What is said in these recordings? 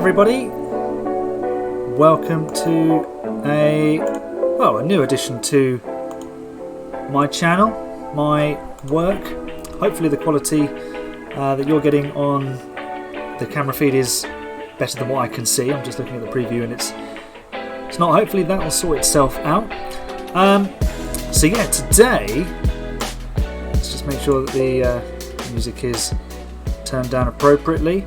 everybody. Welcome to a new addition to my channel, my work. Hopefully the quality that you're getting on the camera feed is better than what I can see. I'm just looking at the preview and it's not. Hopefully that will sort itself out. So yeah, today, let's just make sure that the music is turned down appropriately.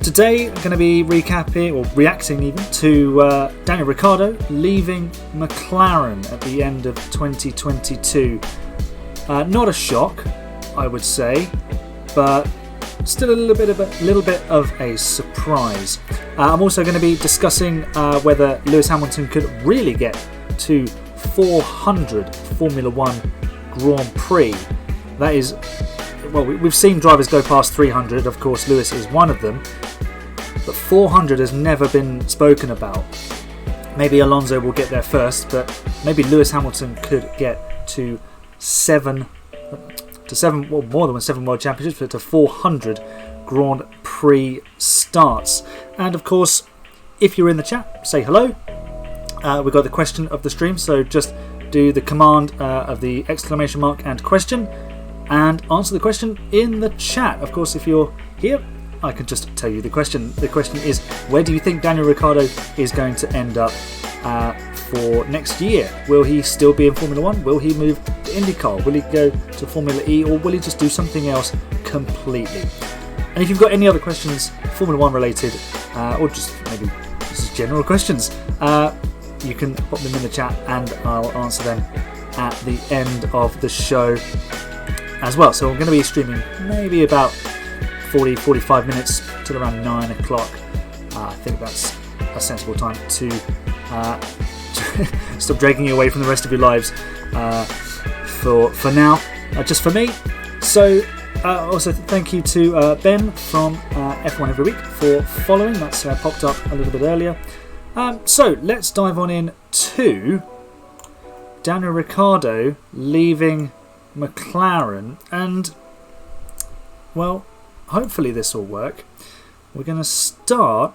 Today I'm going to be recapping, or reacting even, to Daniel Ricciardo leaving McLaren at the end of 2022. Not a shock, I would say, but still a little bit of a surprise. I'm also going to be discussing whether Lewis Hamilton could really get to 400 Formula One Grand Prix. That is, well, we've seen drivers go past 300. Of course, Lewis is one of them. But 400 has never been spoken about. Maybe Alonso will get there first, but maybe Lewis Hamilton could get to more than 7 World Championships, but to 400 Grand Prix starts. And of course, if you're in the chat, say hello. We've got the question of the stream, so just do the command of the exclamation mark and question, and answer the question in the chat. Of course, if you're here, I can just tell you the question. The question is, where do you think Daniel Ricciardo is going to end up for next year? Will he still be in Formula One? Will he move to IndyCar? Will he go to Formula E? Or will he just do something else completely? And if you've got any other questions, Formula One related, or just maybe just general questions, you can pop them in the chat and I'll answer them at the end of the show as well. So I'm going to be streaming maybe about 40-45 minutes till around 9 o'clock. I think that's a sensible time to stop dragging you away from the rest of your lives for now, just for me. So also thank you to Ben from F1 Every Week for following. That's popped up a little bit earlier. So let's dive on in to Daniel Ricciardo leaving McLaren, and well, hopefully this will work. We're going to start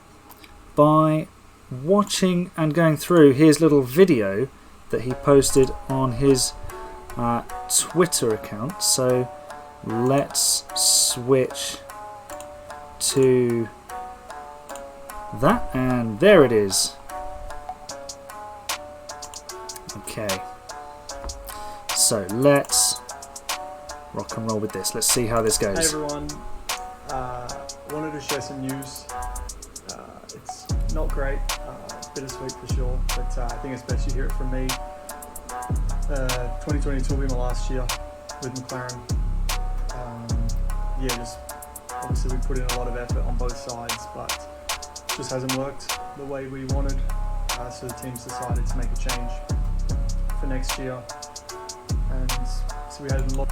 by watching and going through his little video that he posted on his Twitter account. So let's switch to that, and there it is. Okay, so let's rock and roll with this. Let's see how this goes. Hey everyone, wanted to share some news. It's not great, bittersweet for sure, but I think it's best you hear it from me. 2022 will be my last year with McLaren. Just obviously we put in a lot of effort on both sides, but it just hasn't worked the way we wanted. So the team's decided to make a change for next year, and so we had a lot.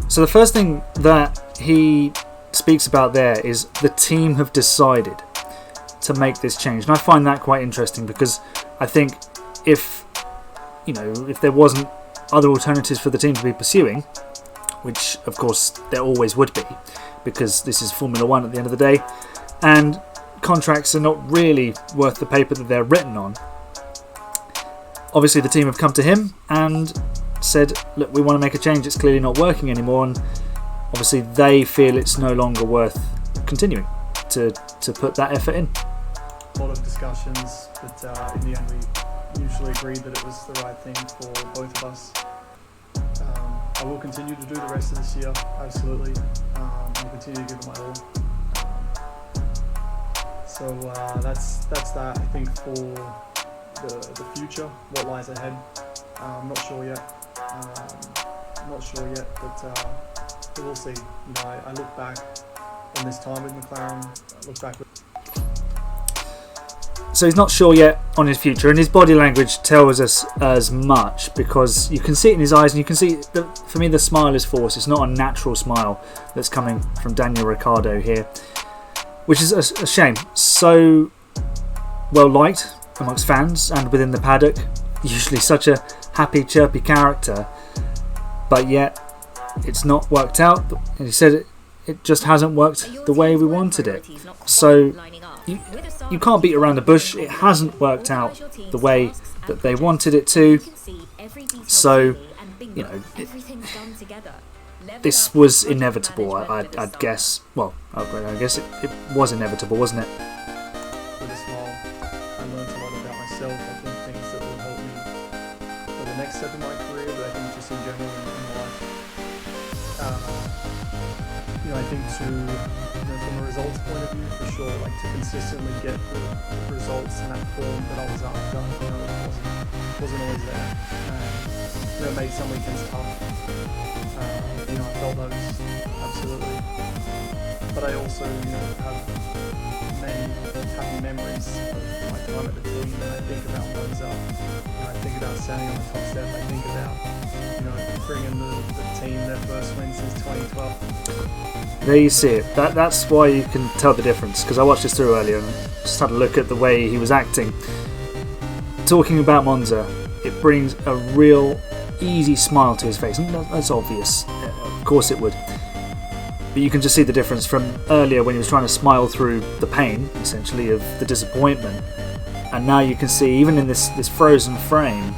So the first thing that he speaks about there is the team have decided to make this change, and I find that quite interesting, because I think if there wasn't other alternatives for the team to be pursuing, which of course there always would be, because this is Formula One at the end of the day, and contracts are not really worth the paper that they're written on. Obviously the team have come to him and said, look, we want to make a change, it's clearly not working anymore, and obviously they feel it's no longer worth continuing to put that effort in. A lot of discussions, but in the end we mutually agreed that it was the right thing for both of us. I will continue to do the rest of this year, absolutely. I'll continue to give it my all. So that's that, I think, for the future, what lies ahead. I'm not sure yet. But we'll see. I look back on this time with McLaren. I look back. So he's not sure yet on his future, and his body language tells us as much, because you can see it in his eyes, and you can see that, for me, the smile is forced. It's not a natural smile that's coming from Daniel Ricciardo here, which is a shame. So well liked amongst fans and within the paddock, usually such a happy, chirpy character, but yet it's not worked out. And he said it just hasn't worked the way we wanted it. So you can't beat around the bush. It hasn't worked out the way that they wanted it to. So, you know, this was inevitable, I'd guess. Well, I guess it was inevitable, wasn't it? With a smile, I learned a lot about myself. I think things that will help me for the next step in my career, but I think just in general in life. You know, I think from a results point of view, for sure, like to consistently get the results in that form that I was after, you know, it wasn't always there. You know, it made some weekends tough. You know, I felt those, absolutely. But I also, you know, have many happy memories of my time at the team, and I think about those up. You know, I think about standing on the top step. I think about, you know, bringing the team their first win since 2012. There you see it. That's why you can tell the difference, because I watched this through earlier and just had a look at the way he was acting. Talking about Monza, it brings a real easy smile to his face, and that's obvious. Of course it would. But you can just see the difference from earlier when he was trying to smile through the pain, essentially, of the disappointment. And now you can see, even in this frozen frame,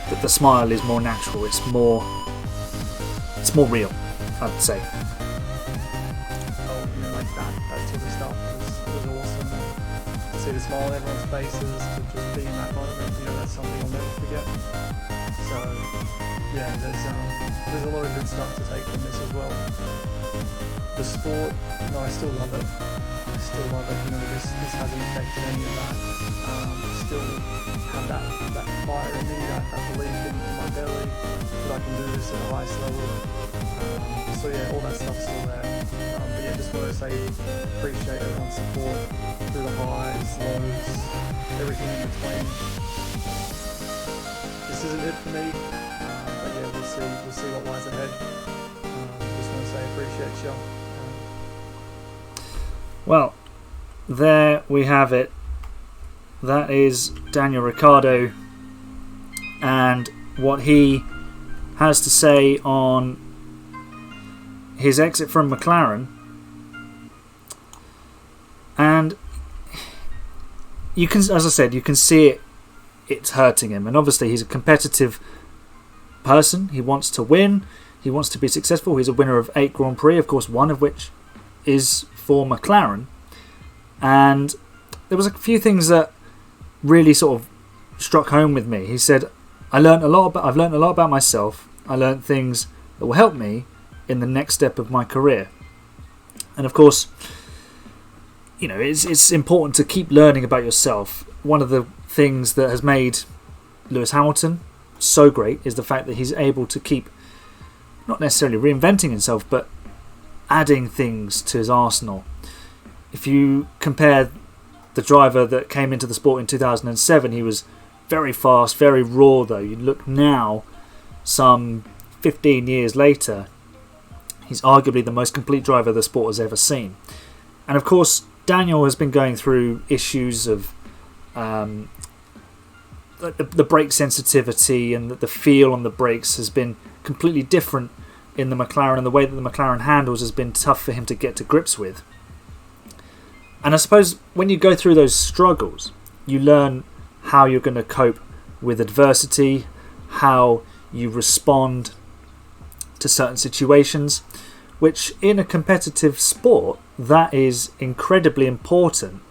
that the smile is more natural. It's more real, I'd say. Oh, you know, like that sort of stuff was awesome. To see the smile on everyone's faces, to just be in that moment, you know, that's something I'll never forget. So, yeah, there's a lot of good stuff to take from this as well. The sport, no, I still love it. You know, this hasn't affected any of that. Still have that fire in me, that belief in my belly that I can do this at the highest level. So yeah, all that stuff's still there. But yeah, just want to say appreciate everyone's support through the highs, lows, everything in between. This isn't it for me, but yeah, we'll see what lies ahead. Just want to say appreciate you. Well, there we have it. That is Daniel Ricciardo and what he has to say on his exit from McLaren. And you can, as I said, you can see it's hurting him. And obviously he's a competitive person. He wants to win. He wants to be successful. He's a winner of 8 Grand Prix, of course, one of which is for McLaren. And there was a few things that really sort of struck home with me. He said, I've learned a lot about myself. I learned things that will help me in the next step of my career. And of course, you know, it's important to keep learning about yourself. One of the things that has made Lewis Hamilton so great is the fact that he's able to keep not necessarily reinventing himself, but adding things to his arsenal. If you compare the driver that came into the sport in 2007, he was very fast, very raw though. You look now, some 15 years later, he's arguably the most complete driver the sport has ever seen. And of course, Daniel has been going through issues of the brake sensitivity, and the feel on the brakes has been completely different in the McLaren, and the way that the McLaren handles has been tough for him to get to grips with. And I suppose when you go through those struggles, you learn how you're going to cope with adversity, how you respond to certain situations, which in a competitive sport, that is incredibly important,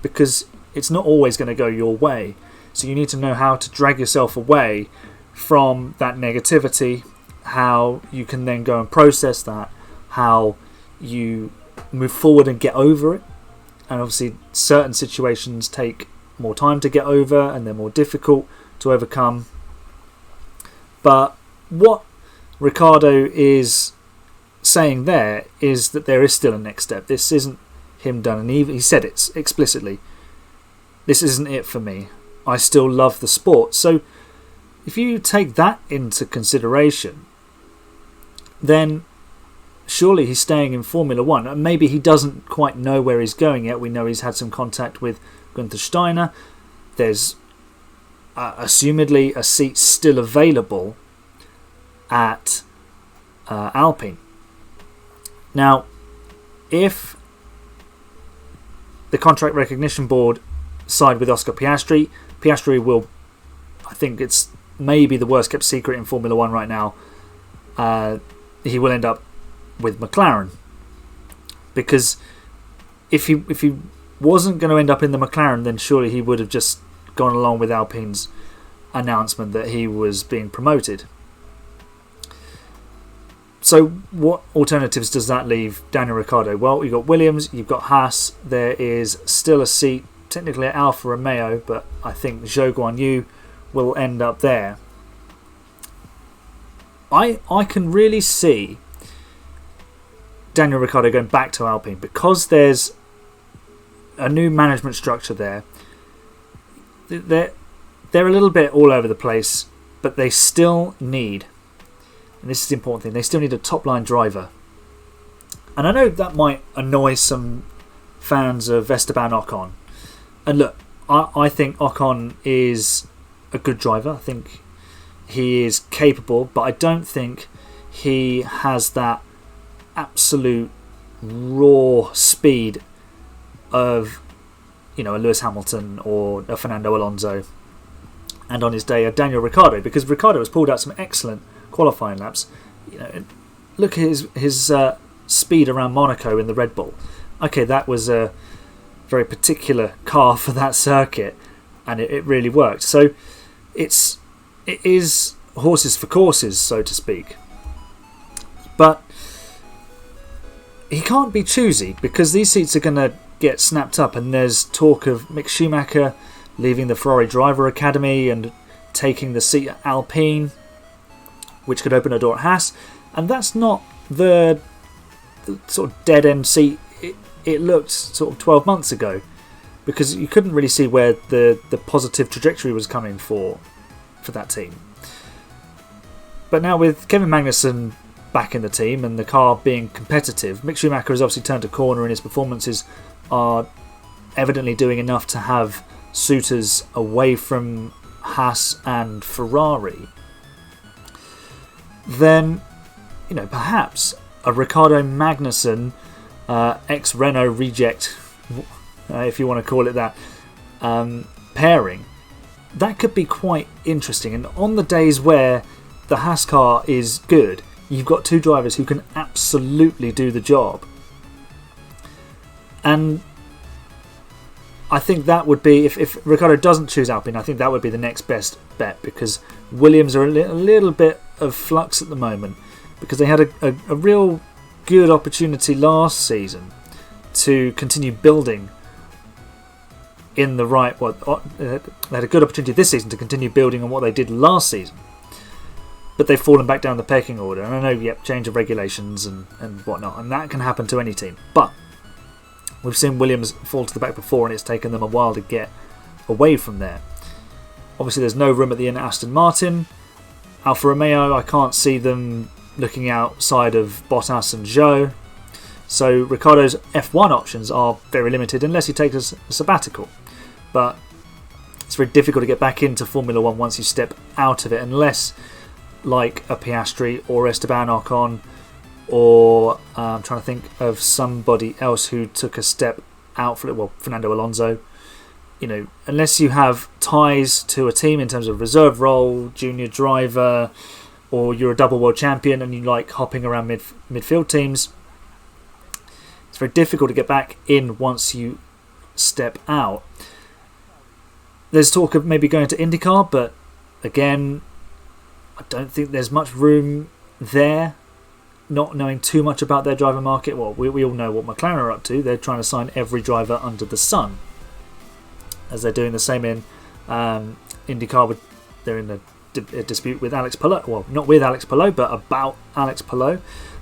because it's not always going to go your way. So you need to know how to drag yourself away from that negativity, how you can then go and process that, how you move forward and get over it. And obviously certain situations take more time to get over and they're more difficult to overcome. But what Ricciardo is saying there is that there is still a next step. This isn't him done, and he said it explicitly. This isn't it for me. I still love the sport. So if you take that into consideration, then surely he's staying in Formula One. And maybe he doesn't quite know where he's going yet. We know he's had some contact with Gunther Steiner. There's assumedly a seat still available at Alpine. Now, if the contract recognition board side with Oscar Piastri, Piastri will, I think it's maybe the worst kept secret in Formula One right now, he will end up with McLaren. Because if he wasn't going to end up in the McLaren, then surely he would have just gone along with Alpine's announcement that he was being promoted. So what alternatives does that leave Daniel Ricciardo? Well, you've got Williams, you've got Haas, there is still a seat technically at Alfa Romeo, but I think Zhou Guanyu will end up there. I can really see Daniel Ricciardo going back to Alpine because there's a new management structure there. They're a little bit all over the place, but they still need, and this is the important thing, they still need a top-line driver. And I know that might annoy some fans of Esteban Ocon. And look, I think Ocon is a good driver. I think he is capable, but I don't think he has that absolute raw speed of, a Lewis Hamilton or a Fernando Alonso, and on his day a Daniel Ricciardo, because Ricciardo has pulled out some excellent qualifying laps. Look at his speed around Monaco in the Red Bull. Okay, that was a very particular car for that circuit, and it really worked. So it is horses for courses, so to speak. But he can't be choosy because these seats are going to get snapped up, and there's talk of Mick Schumacher leaving the Ferrari Driver Academy and taking the seat at Alpine, which could open a door at Haas. And that's not the sort of dead-end seat it looked sort of 12 months ago, because you couldn't really see where the positive trajectory was coming for that team. But now with Kevin Magnussen back in the team and the car being competitive, Mick Schumacher has obviously turned a corner, and his performances are evidently doing enough to have suitors away from Haas and Ferrari. Then, perhaps a Ricciardo Magnussen ex-Renault reject, if you want to call it that, pairing, that could be quite interesting. And on the days where the Haas car is good, you've got two drivers who can absolutely do the job. And I think that would be, if Ricciardo doesn't choose Alpine, I think that would be the next best bet, because Williams are a little bit of flux at the moment, because they had a real good opportunity last season to continue building in the right. They had a good opportunity this season to continue building on what they did last season, but they've fallen back down the pecking order. And I know, change of regulations and whatnot, and that can happen to any team. But we've seen Williams fall to the back before, and it's taken them a while to get away from there. Obviously, there's no room at the end at Aston Martin. Alfa Romeo, I can't see them looking outside of Bottas and Zhou. So Ricciardo's F1 options are very limited unless he takes a sabbatical. But it's very difficult to get back into Formula One once you step out of it, unless like a Piastri or Esteban Ocon, or I'm trying to think of somebody else who took a step out for it. Well, Fernando Alonso. Unless you have ties to a team in terms of reserve role, junior driver, or you're a double world champion and you like hopping around midfield teams, it's very difficult to get back in once you step out. There's talk of maybe going to IndyCar, but again, I don't think there's much room there. Not knowing too much about their driver market. Well, we all know what McLaren are up to. They're trying to sign every driver under the sun, as they're doing the same in IndyCar. They're in a dispute with Alex Palou. Well, not with Alex Palou, but about Alex Palou.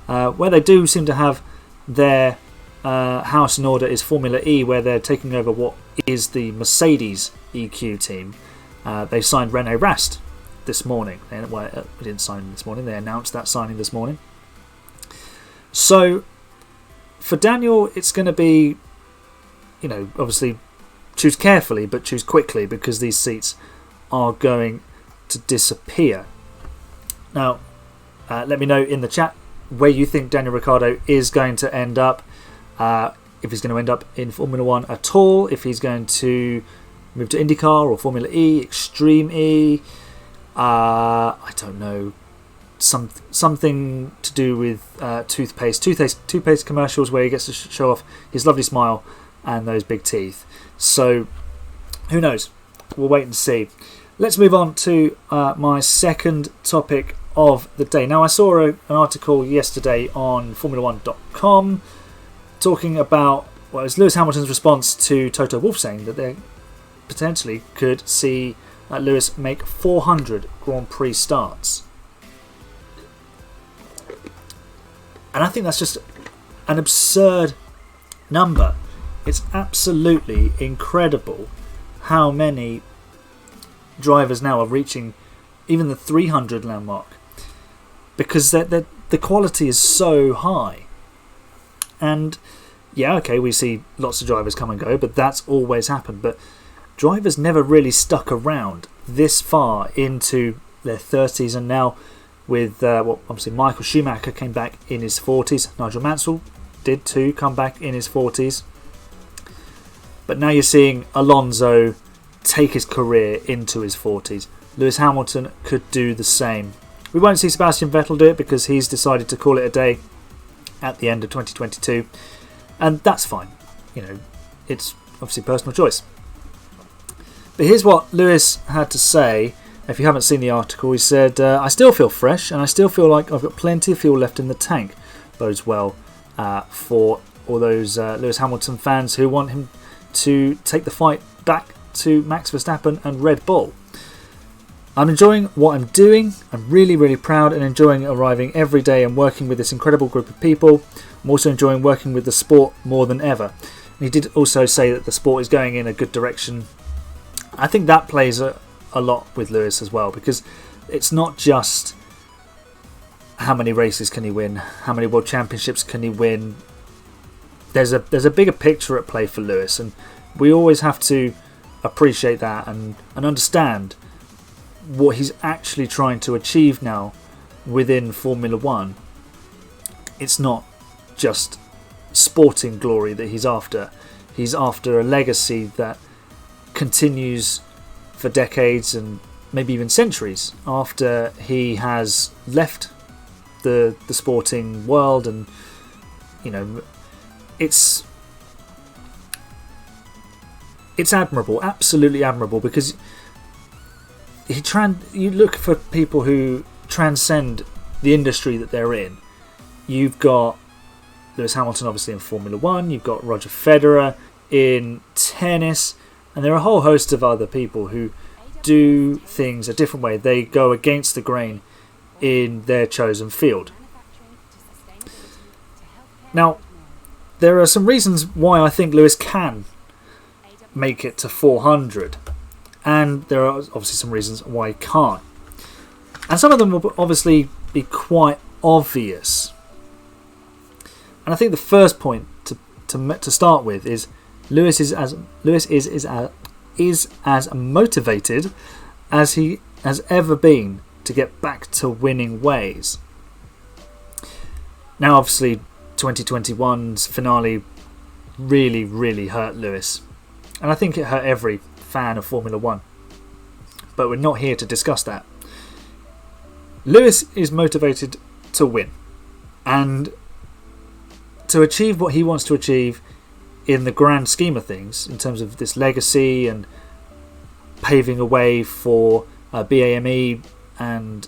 Where they do seem to have their house in order is Formula E, where they're taking over what is the Mercedes EQ team. They signed Rene Rast this morning. They didn't sign this morning. They announced that signing this morning. So for Daniel, it's going to be, obviously choose carefully, but choose quickly, because these seats are going to disappear. Now, let me know in the chat where you think Daniel Ricciardo is going to end up, if he's going to end up in Formula One at all, if he's going to move to IndyCar or Formula E, Extreme E, I don't know, something to do with toothpaste commercials where he gets to show off his lovely smile and those big teeth. So who knows? We'll wait and see. Let's move on to my second topic of the day. Now, I saw an article yesterday on Formula1.com talking about, well, it was Lewis Hamilton's response to Toto Wolff saying that they potentially could see Lewis make 400 Grand Prix starts. And I think that's just an absurd number. It's absolutely incredible how many drivers now are reaching even the 300 landmark, because the quality is so high. And yeah, okay, we see lots of drivers come and go, but that's always happened. But drivers never really stuck around this far into their 30s, and now with obviously Michael Schumacher came back in his 40s, Nigel Mansell did too, come back in his 40s. But now you're seeing Alonso take his career into his 40s. Lewis Hamilton could do the same. We won't see Sebastian Vettel do it because he's decided to call it a day at the end of 2022, and that's fine. You know, it's obviously personal choice. But here's what Lewis had to say. If you haven't seen the article, he said, I still feel fresh and I still feel like I've got plenty of fuel left in the tank. Bodes well for all those Lewis Hamilton fans who want him to take the fight back to Max Verstappen and Red Bull. I'm enjoying what I'm doing. I'm really, really proud and enjoying arriving every day and working with this incredible group of people. I'm also enjoying working with the sport more than ever. And he did also say that the sport is going in a good direction. I think that plays a lot with Lewis as well, because it's not just how many races can he win, how many world championships can he win. There's a bigger picture at play for Lewis, and we always have to appreciate that and understand what he's actually trying to achieve now within Formula One. It's not just sporting glory that he's after. He's after a legacy that continues for decades and maybe even centuries after he has left the sporting world. And you know, it's admirable, absolutely admirable, because you look for people who transcend the industry that they're in. You've got Lewis Hamilton obviously in Formula One, you've got Roger Federer in tennis, and there are a whole host of other people who do things a different way. They go against the grain in their chosen field. Now, there are some reasons why I think Lewis can make it to 400. And there are obviously some reasons why he can't. And some of them will obviously be quite obvious. And I think the first point to start with is Lewis is as motivated as he has ever been to get back to winning ways. Now, obviously, 2021's finale really, really hurt Lewis. And I think it hurt every fan of Formula One. But we're not here to discuss that. Lewis is motivated to win and to achieve what he wants to achieve in the grand scheme of things, in terms of this legacy and paving a way for BAME and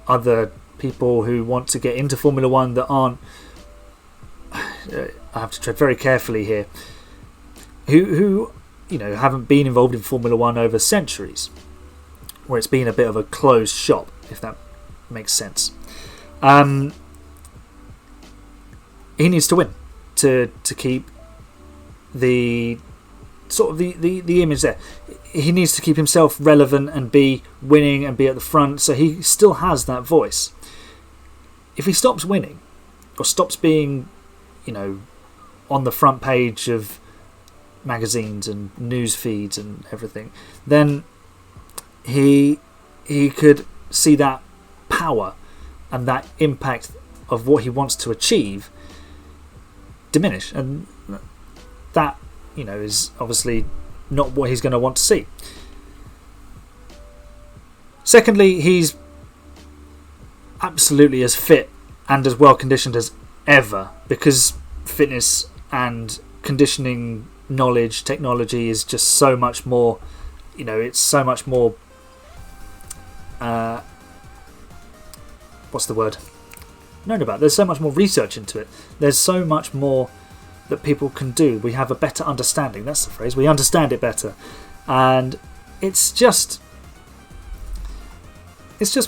other people who want to get into Formula One that aren't, I have to tread very carefully here, who you know, haven't been involved in Formula One over centuries, where it's been a bit of a closed shop, if that makes sense. He needs to win to keep the sort of the image there. He needs to keep himself relevant and be winning and be at the front, so he still has that voice. If he stops winning or stops being, you know, on the front page of magazines and news feeds and everything, then he could see that power and that impact of what he wants to achieve diminish, and that, you know, is obviously not what he's going to want to see. Secondly, he's absolutely as fit and as well conditioned as ever, because fitness and conditioning knowledge, technology is just so much more, you know, it's so much more what's the word? Known about. There's so much more research into it. There's so much more that people can do. We have a better understanding. That's the phrase. We understand it better, and it's just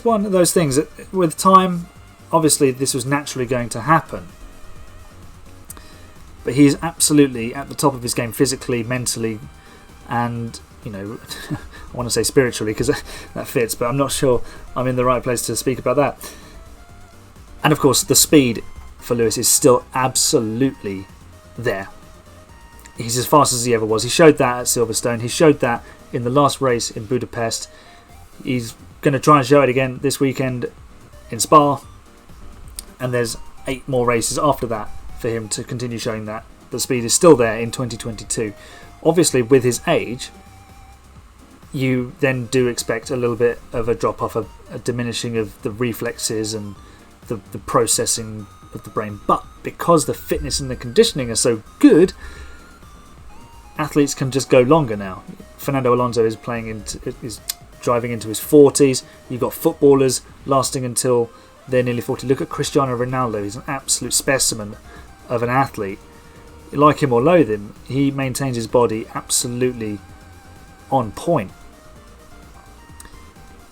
one of those things that, with time, obviously this was naturally going to happen. But he's absolutely at the top of his game, physically, mentally, and, you know, I want to say spiritually because that fits, but I'm not sure I'm in the right place to speak about that. And of course, the speed for Lewis is still absolutely there. He's as fast as he ever was. He showed that at Silverstone. He showed that in the last race in Budapest. He's going to try and show it again this weekend in Spa. And there's 8 more races after that for him to continue showing that the speed is still there in 2022. Obviously, with his age, you then do expect a little bit of a drop-off, a diminishing of the reflexes and the processing of the brain. But because the fitness and the conditioning are so good, athletes can just go longer now. Fernando Alonso is driving into his 40s. You've got footballers lasting until they're nearly 40. Look at Cristiano Ronaldo. He's an absolute specimen of an athlete. Like him or loathe him, he maintains his body absolutely on point.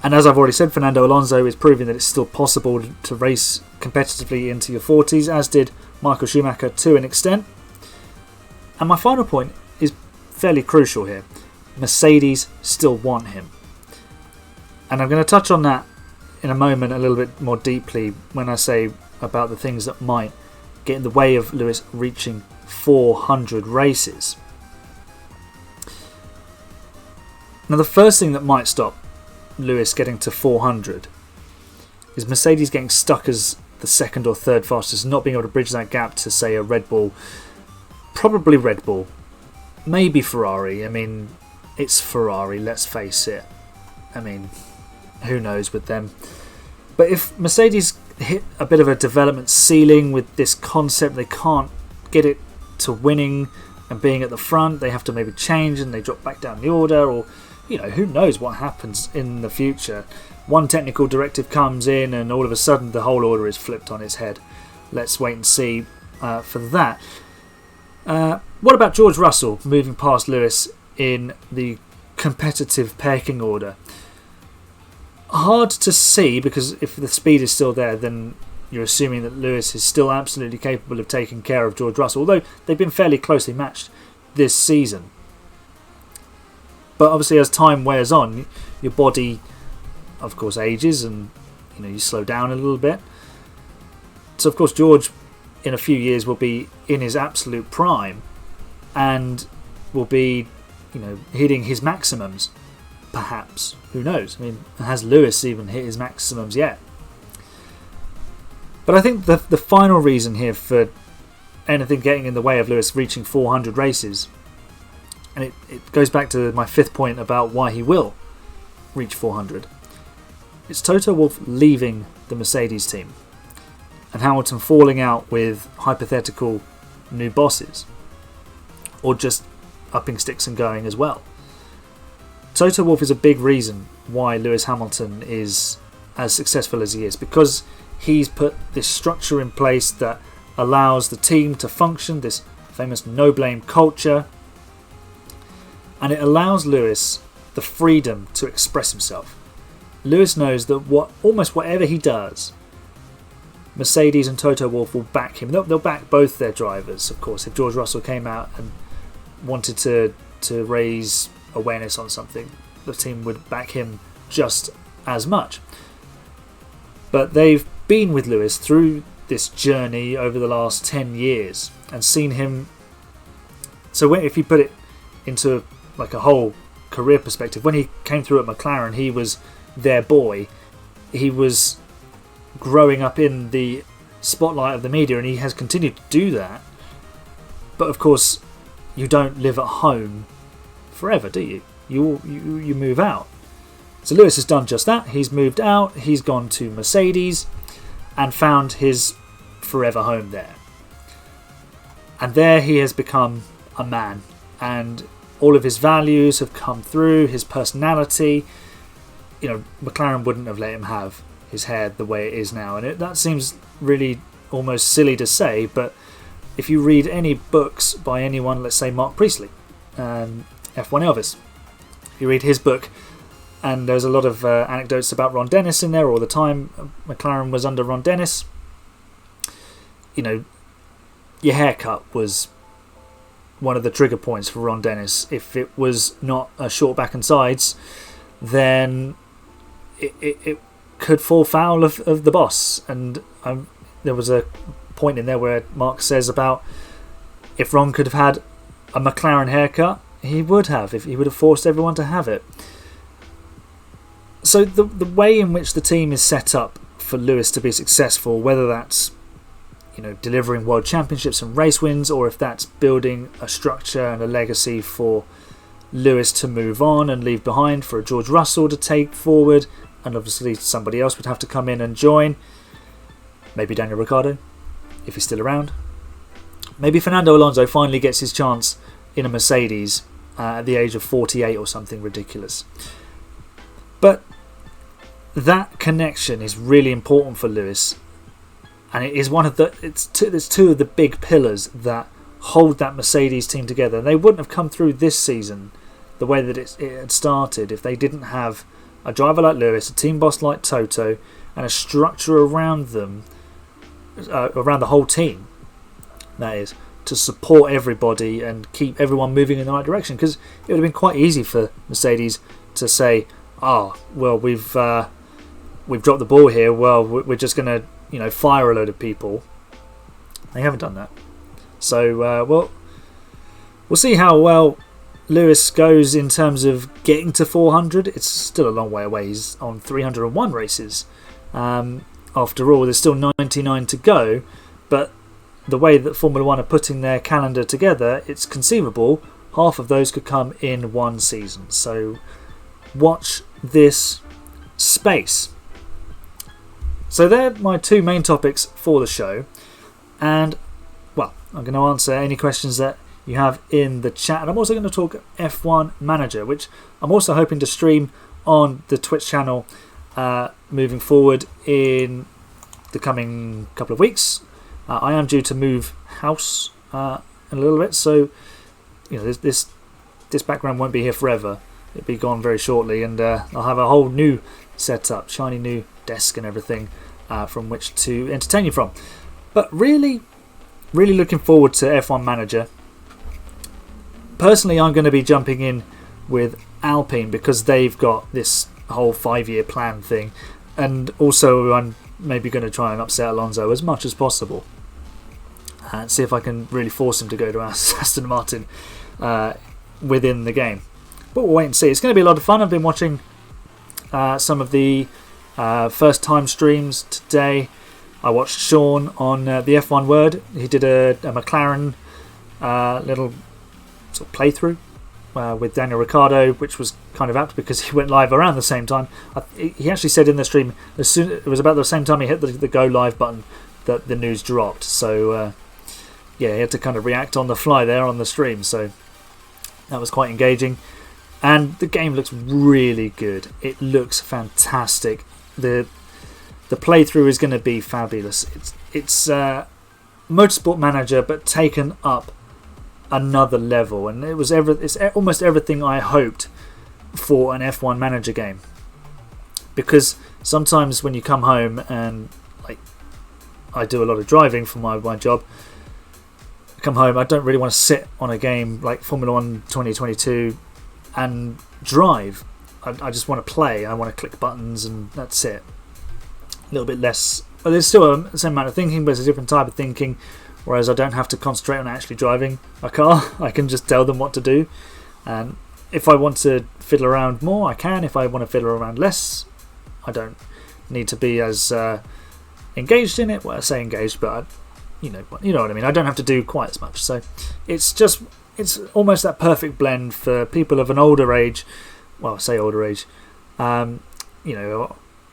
And as I've already said, Fernando Alonso is proving that it's still possible to race competitively into your 40s, as did Michael Schumacher to an extent. And my final point is fairly crucial here. Mercedes still want him. And I'm going to touch on that in a moment a little bit more deeply when I say about the things that might get in the way of Lewis reaching 400 races. Now, the first thing that might stop Lewis getting to 400 is Mercedes getting stuck as the second or third fastest, not being able to bridge that gap to, say, a Red Bull, probably Red Bull, maybe Ferrari. I mean, it's Ferrari, let's face it. I mean, who knows with them. But if Mercedes hit a bit of a development ceiling with this concept, they can't get it to winning and being at the front, they have to maybe change and they drop back down the order, or, you know, who knows what happens in the future. One technical directive comes in and all of a sudden the whole order is flipped on its head. Let's wait and see for that. What about George Russell moving past Lewis in the competitive pecking order? Hard to see, because if the speed is still there, then you're assuming that Lewis is still absolutely capable of taking care of George Russell, although they've been fairly closely matched this season. But obviously, as time wears on, your body, of course, ages, and you slow down a little bit. So, of course, George, in a few years, will be in his absolute prime, and will be, hitting his maximums. Perhaps, who knows? I mean, has Lewis even hit his maximums yet? But I think the final reason here for anything getting in the way of Lewis reaching 400 races, and it goes back to my 5th point about why he will reach 400. It's Toto Wolff leaving the Mercedes team and Hamilton falling out with hypothetical new bosses, or just upping sticks and going as well. Toto Wolff is a big reason why Lewis Hamilton is as successful as he is, because he's put this structure in place that allows the team to function, this famous no-blame culture, and it allows Lewis the freedom to express himself. Lewis knows that almost whatever he does, Mercedes and Toto Wolff will back him. They'll back both their drivers, of course. If George Russell came out and wanted to raise awareness on something, the team would back him just as much. But they've been with Lewis through this journey over the last 10 years and seen him. So if you put it into like a whole career perspective, when he came through at McLaren, he was their boy. He was growing up in the spotlight of the media, and he has continued to do that. But of course, you don't live at home forever, do you? You move out. So Lewis has done just that. He's moved out. He's gone to Mercedes and found his forever home there. And there he has become a man, and all of his values have come through, his personality. You know, McLaren wouldn't have let him have his hair the way it is now, and that seems really almost silly to say, but if you read any books by anyone, let's say Mark Priestley, F1 Elvis, if you read his book, and there's a lot of anecdotes about Ron Dennis in there all the time. McLaren was under Ron Dennis. You know, your haircut was one of the trigger points for Ron Dennis. If it was not a short back and sides, then it could fall foul of the boss. And there was a point in there where Mark says about if Ron could have had a McLaren haircut, he would have, if he would have forced everyone to have it. So the way in which the team is set up for Lewis to be successful, whether that's, you know, delivering world championships and race wins, or if that's building a structure and a legacy for Lewis to move on and leave behind for a George Russell to take forward, and obviously somebody else would have to come in and join. Maybe Daniel Ricciardo, if he's still around. Maybe Fernando Alonso finally gets his chance in a Mercedes at the age of 48 or something ridiculous. But that connection is really important for Lewis, and it is one of the there's two of the big pillars that hold that Mercedes team together. They wouldn't have come through this season the way that it had started if they didn't have a driver like Lewis, a team boss like Toto, and a structure around them, around the whole team, that is, to support everybody and keep everyone moving in the right direction. Because it would have been quite easy for Mercedes to say, well, we've dropped the ball here. Well, we're just going to, you know, fire a load of people. They haven't done that. So, we'll see how well Lewis goes in terms of getting to 400. It's still a long way away. He's on 301 races. After all, there's still 99 to go. But the way that Formula One are putting their calendar together, it's conceivable half of those could come in one season. So watch this space. So they're my two main topics for the show, and well, I'm going to answer any questions that you have in the chat, and I'm also going to talk F1 Manager, which I'm also hoping to stream on the Twitch channel moving forward in the coming couple of weeks. I am due to move house in a little bit, so you know this background won't be here forever. It'll be gone very shortly, and I'll have a whole new setup, shiny new desk and everything from which to entertain you from. But really looking forward to F1 Manager. Personally, I'm going to be jumping in with Alpine because they've got this whole 5-year plan thing, and also I'm maybe going to try and upset Alonso as much as possible and see if I can really force him to go to Aston Martin within the game. But we'll wait and see. It's going to be a lot of fun. I've been watching some of the first time streams today. I watched Sean on the F1 Word. He did a McLaren little sort of playthrough with Daniel Ricciardo, which was kind of apt because he went live around the same time. He actually said in the stream, it was about the same time he hit the go live button that the news dropped. So yeah, he had to kind of react on the fly there on the stream. So that was quite engaging. And the game looks really good. It looks fantastic. The playthrough is going to be fabulous. It's Motorsport Manager, but taken up another level, and it's almost everything I hoped for an F1 Manager game. Because sometimes when you come home, and like I do a lot of driving for my job, I come home, I don't really want to sit on a game like Formula One 2022 and drive. I just want to play. I want to click buttons and that's it. A little bit less, but there's still the same amount of thinking, but it's a different type of thinking. Whereas I don't have to concentrate on actually driving a car. I can just tell them what to do. And if I want to fiddle around more, I can. If I want to fiddle around less, I don't need to be as engaged in it. Well, I say engaged, but you know what I mean. I don't have to do quite as much, so it's almost that perfect blend for people of an older age. Well, I say older age. I'm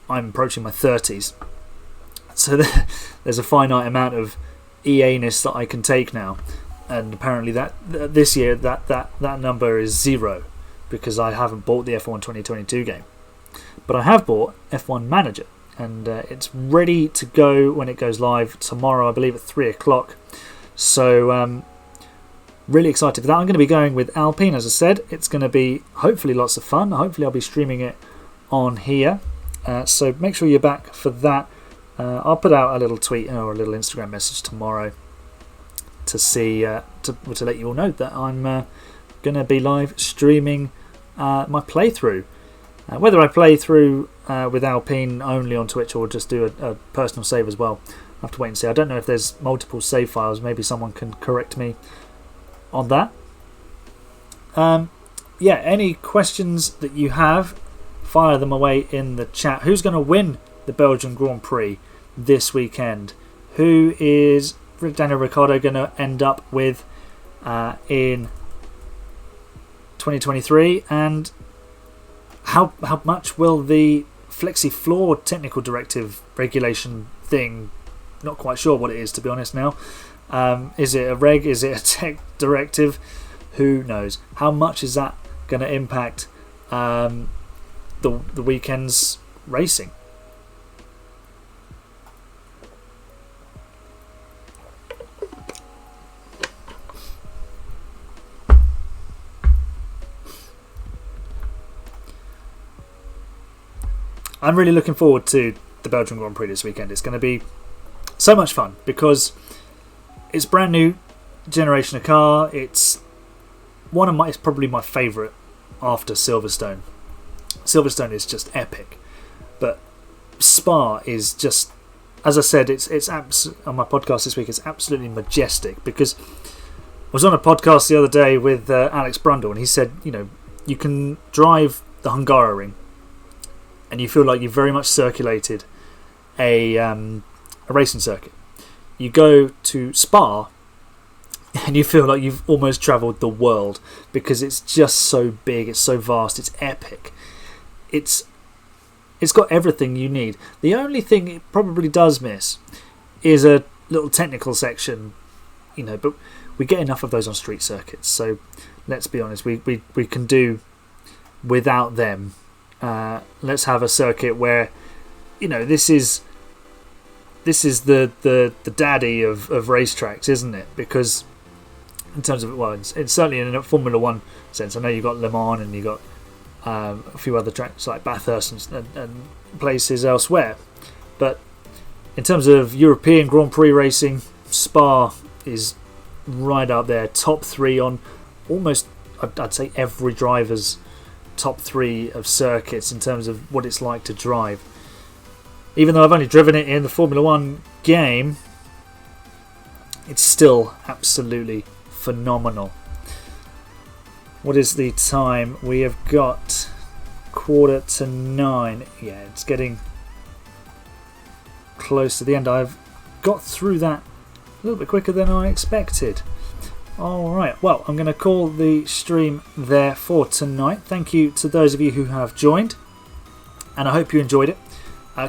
approaching my 30s, so there's a finite amount of EA-ness that I can take now, and apparently that this year that number is 0 because I haven't bought the F1 2022 game, but I have bought F1 Manager, and it's ready to go when it goes live tomorrow, I believe at 3 o'clock. So really excited for that. I'm going to be going with Alpine, as I said. It's going to be hopefully lots of fun. Hopefully I'll be streaming it on here, so make sure you're back for that. I'll put out a little tweet or a little Instagram message tomorrow to see to let you all know that I'm going to be live streaming my playthrough. Whether I play through with Alpine only on Twitch or just do a personal save as well, I'll have to wait and see. I don't know if there's multiple save files. Maybe someone can correct me on that. Any questions that you have, fire them away in the chat. Who's going to win the Belgian Grand Prix this weekend? Who is Daniel Ricciardo going to end up with in 2023? And how much will the flexi floor technical directive regulation thing, not quite sure what it is, to be honest now. Is it a reg? Is it a tech directive? Who knows? How much is that going to impact the weekend's racing? I'm really looking forward to the Belgian Grand Prix this weekend. It's going to be so much fun because it's brand new generation of car. It's it's probably my favourite after Silverstone. Silverstone is just epic, but Spa is just, as I said, it's on my podcast this week. It's absolutely majestic because I was on a podcast the other day with Alex Brundle, and he said, you can drive the Hungaroring and you feel like you've very much circulated a racing circuit. You go to Spa and you feel like you've almost travelled the world because it's just so big, it's so vast, it's epic. It's got everything you need. The only thing it probably does miss is a little technical section, but we get enough of those on street circuits. So let's be honest, we can do without them. Let's have a circuit where, this is the daddy of racetracks, isn't it? Because in terms of it's certainly in a Formula One sense. I know you've got Le Mans and you've got a few other tracks like Bathurst and places elsewhere, but in terms of European Grand Prix racing, Spa is right up there, top 3 on almost, I'd say, every driver's top 3 of circuits in terms of what it's like to drive. Even though I've only driven it in the Formula One game, it's still absolutely phenomenal. What is the time? We have got 8:45. Yeah, it's getting close to the end. I've got through that a little bit quicker than I expected. Alright, well, I'm going to call the stream there for tonight. Thank you to those of you who have joined, and I hope you enjoyed it.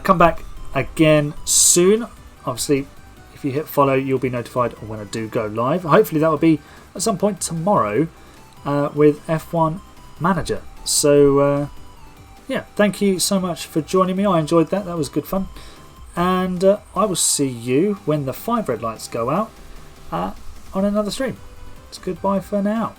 Come back again soon. Obviously, if you hit follow, you'll be notified when I do go live. Hopefully that will be at some point tomorrow with F1 Manager. So, thank you so much for joining me. I enjoyed that. That was good fun. And I will see you when the 5 red lights go out on another stream. It's goodbye for now.